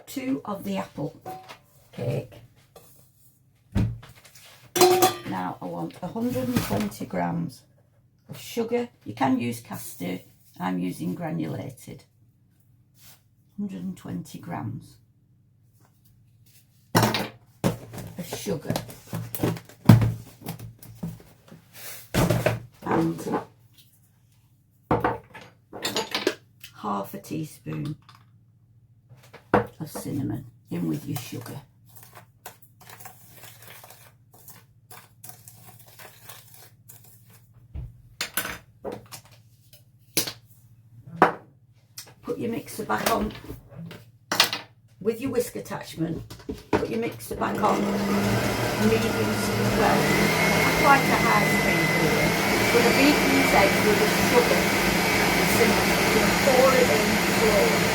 2 of the apple cake. Now I want 120 grams of sugar. You can use custard, I'm using granulated. 120 grams of sugar and half a teaspoon of cinnamon in with your sugar. Put your mixer back on with your whisk attachment. Put your mixer back on medium speed. Well, quite a high speed here. We're going to beat these eggs with the sugar and cinnamon. We're going to pour it in slowly.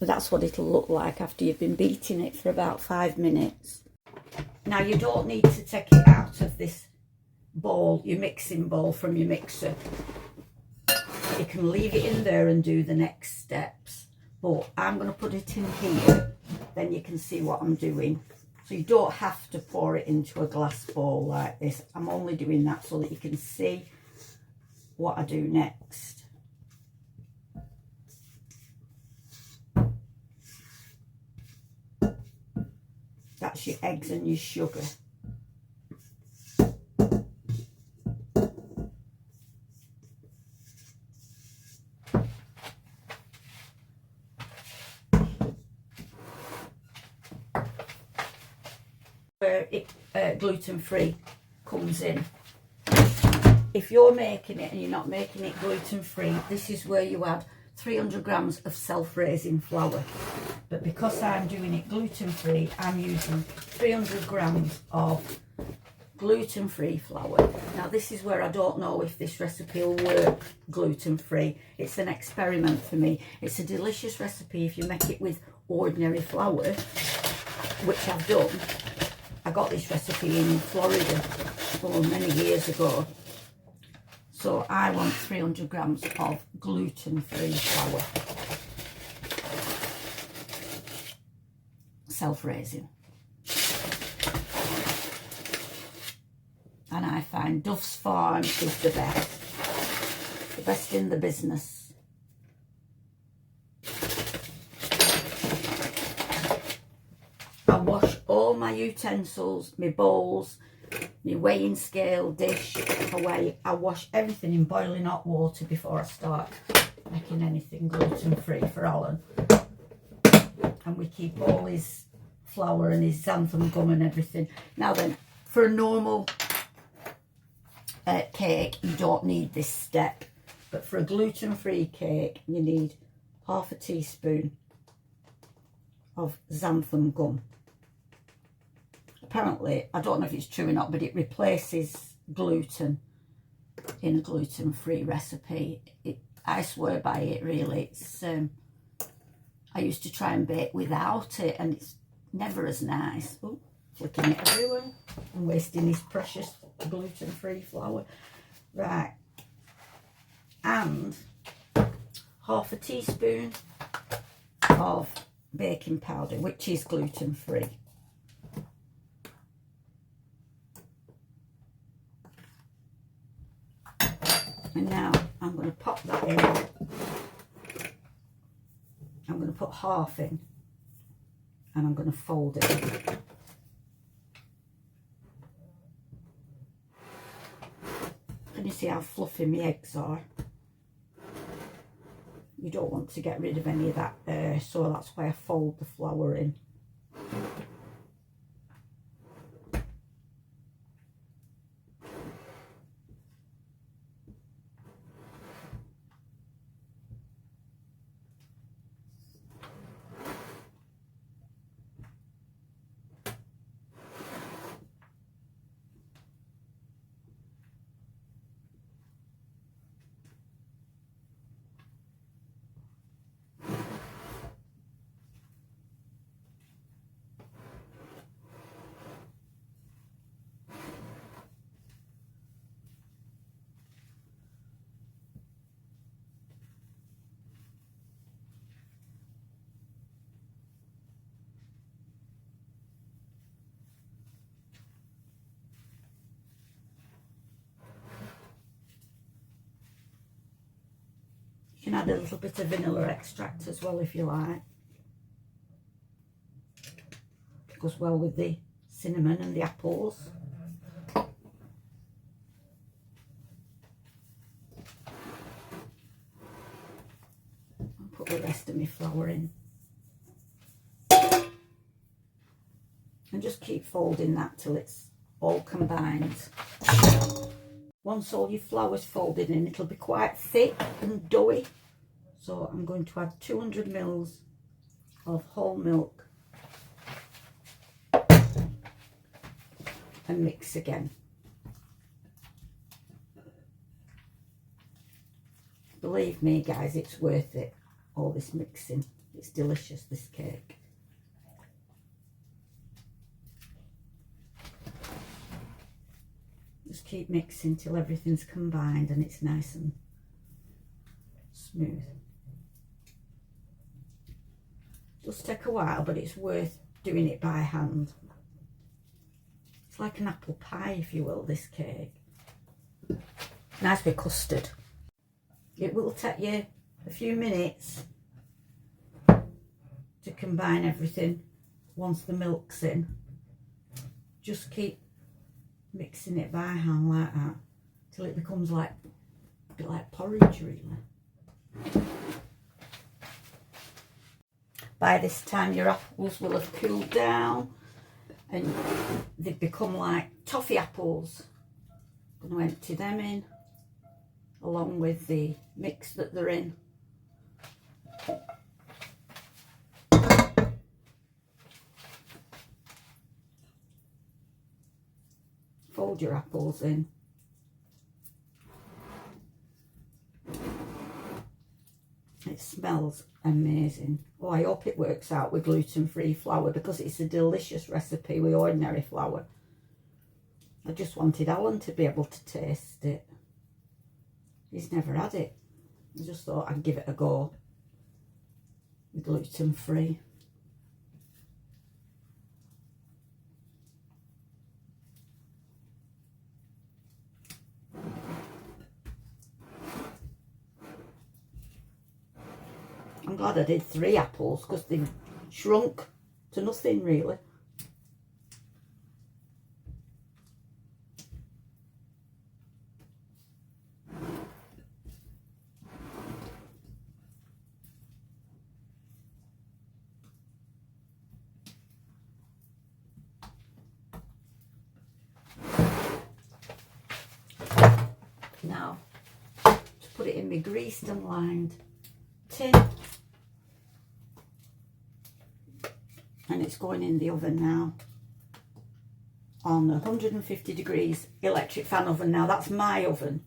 That's what it'll look like after you've been beating it for about 5 minutes. Now you don't need to take it out of this bowl, your mixing bowl from your mixer. You can leave it in there and do the next steps. But I'm going to put it in here, then you can see what I'm doing. So you don't have to pour it into a glass bowl like this. I'm only doing that so that you can see what I do next. That's your eggs and your sugar. Where gluten-free comes in. If you're making it and you're not making it gluten-free, this is where you add 300 grams of self-raising flour. But because I'm doing it gluten-free, I'm using 300 grams of gluten-free flour. Now this is where I don't know if this recipe will work gluten-free. It's an experiment for me. It's a delicious recipe if you make it with ordinary flour, which I've done. I got this recipe in Florida many years ago. So I want 300 grams of gluten-free flour. Self-raising. And I find Duff's Farm is the best in the business. I wash all my utensils, my bowls, my weighing scale, dish away. I wash everything in boiling hot water before I start making anything gluten-free for Alan. And we keep all his flour and his xantham gum and everything. Now then, for a normal cake, you don't need this step. But for a gluten-free cake, you need half a teaspoon of xantham gum. Apparently, I don't know if it's true or not, but it replaces gluten in a gluten-free recipe. I swear by it, really. It's I used to try and bake without it, and it's never as nice. Oh, flicking it everywhere and wasting his precious gluten-free flour. Right. And half a teaspoon of baking powder, which is gluten-free. And now I'm going to pop that in. I'm going to put half in and I'm going to fold it. Can you see how fluffy my eggs are? You don't want to get rid of any of that air, so that's why I fold the flour in. You can add a little bit of vanilla extract as well if you like. It goes well with the cinnamon and the apples. I'll put the rest of my flour in. And just keep folding that till it's all combined. Once all your flour's folded in, it'll be quite thick and doughy. So I'm going to add 200 ml of whole milk and mix again. Believe me guys, it's worth it, all this mixing. It's delicious, this cake. Just keep mixing till everything's combined and it's nice and smooth. Does take a while, but it's worth doing it by hand. It's like an apple pie, if you will, this cake. Nice with custard. It will take you a few minutes to combine everything once the milk's in. Just keep mixing it by hand like that till it becomes like a bit like porridge, really. By this time your apples will have cooled down and they've become like toffee apples. I'm going to empty them in along with the mix that they're in. Fold your apples in. It smells amazing. Oh, I hope it works out with gluten-free flour because it's a delicious recipe with ordinary flour. I just wanted Alan to be able to taste it. He's never had it. I just thought I'd give it a go with gluten-free. I'm glad I did 3 apples because they've shrunk to nothing really. Now, to put it in my greased and lined tin. And it's going in the oven now on 150 degrees electric fan oven. Now that's my oven.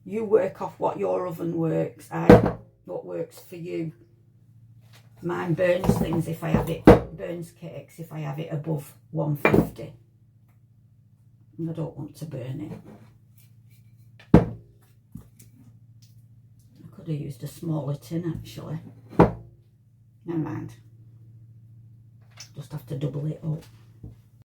You work off what your oven works, what works for you. Mine burns things if I have it, burns cakes if I have it above 150. And I don't want to burn it. I could have used a smaller tin actually. Never mind. Just have to double it up.